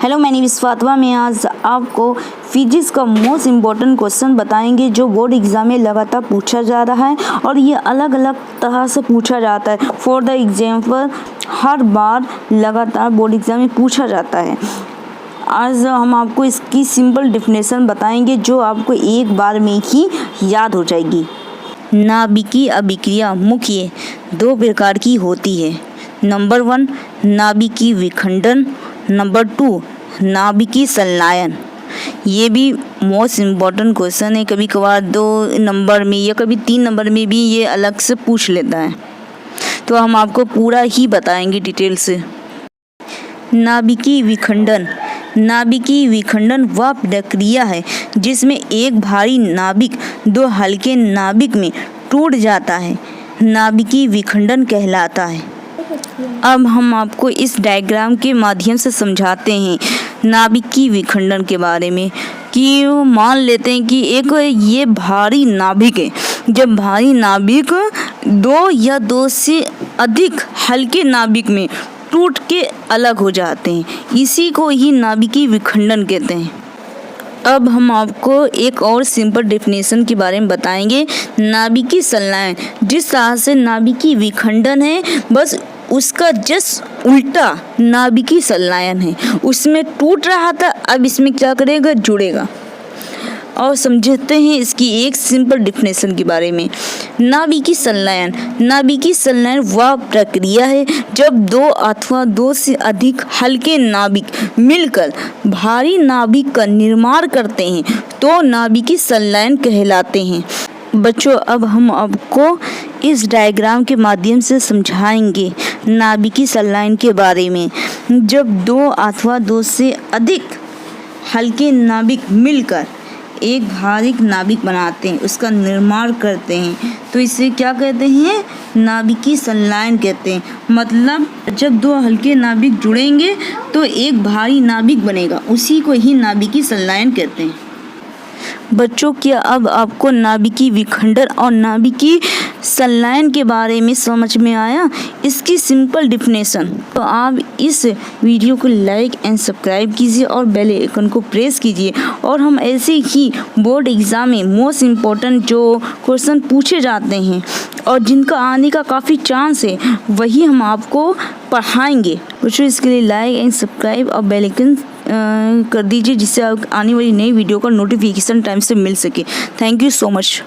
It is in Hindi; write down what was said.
हेलो, मैंने विश्वात्मा में आज आपको फिजिक्स का मोस्ट इम्पॉर्टेंट क्वेश्चन बताएंगे जो बोर्ड एग्ज़ाम में लगातार पूछा जा रहा है और ये अलग अलग तरह से पूछा जाता है। फॉर द एग्जाम्पल, हर बार लगातार बोर्ड एग्ज़ाम में पूछा जाता है। आज हम आपको इसकी सिंपल डेफिनेशन बताएंगे जो आपको एक बार में ही याद हो जाएगी। नाभिकीय अभिक्रिया मुख्य दो प्रकार की होती है। नंबर 1, नाभिकीय विखंडन। नंबर 2, नाभिकीय संलयन। ये भी मोस्ट इम्पॉर्टेंट क्वेश्चन है। कभी कभार 2 नंबर में या कभी 3 नंबर में भी ये अलग से पूछ लेता है, तो हम आपको पूरा ही बताएंगे डिटेल से। नाभिकीय विखंडन। नाभिकीय विखंडन वह प्रक्रिया है जिसमें एक भारी नाभिक 2 हल्के नाभिक में टूट जाता है, नाभिकीय विखंडन कहलाता है। अब हम आपको इस डायग्राम के माध्यम से समझाते हैं नाभिकीय विखंडन के बारे में। कि मान लेते हैं कि एक ये भारी नाभिक है। जब भारी नाभिक 2 या 2 से अधिक हल्के नाभिक में टूट के अलग हो जाते हैं, इसी को ही नाभिकीय विखंडन कहते हैं। अब हम आपको एक और सिंपल डेफिनेशन के बारे में बताएंगे। नाभिकीय संलयन, जिस तरह से नाभिकीय विखंडन है बस उसका जस्ट उल्टा नाभिकीय संलयन है। उसमें टूट रहा था, अब इसमें क्या करेगा, जुड़ेगा। और समझते हैं इसकी एक सिंपल डेफिनेशन के बारे में। नाभिकीय संलयन। नाभिकीय संलयन वह प्रक्रिया है जब 2 अथवा 2 से अधिक हल्के नाभिक मिलकर भारी नाभिक का निर्माण करते हैं तो नाभिकीय संलयन कहलाते हैं। बच्चों, अब हम आपको इस डायग्राम के माध्यम से समझाएंगे नाभिकीय संलयन के बारे में। जब 2 अथवा 2 से अधिक हल्के नाभिक मिलकर एक भारी नाभिक बनाते हैं, उसका निर्माण करते हैं, तो इसे क्या कहते हैं, नाभिकीय संलयन कहते हैं। मतलब जब 2 हल्के नाभिक जुड़ेंगे तो एक भारी नाभिक बनेगा, उसी को ही नाभिकीय संलयन कहते हैं। बच्चों, क्या अब आपको नाभिकीय विखंडन और नाभिकीय संलयन के बारे में समझ में आया? इसकी सिंपल डेफिनेशन। तो आप इस वीडियो को लाइक एंड सब्सक्राइब कीजिए और बेल आइकन को प्रेस कीजिए और हम ऐसे ही बोर्ड एग्ज़ाम में मोस्ट इम्पोर्टेंट जो क्वेश्चन पूछे जाते हैं और जिनका आने का काफ़ी चांस है वही हम आपको पढ़ाएंगे। बच्चों, इसके लिए लाइक एंड सब्सक्राइब और बेल आइकन कर दीजिए जिससे आने वाली नई वीडियो का नोटिफिकेशन टाइम से मिल सके। Thank you so much.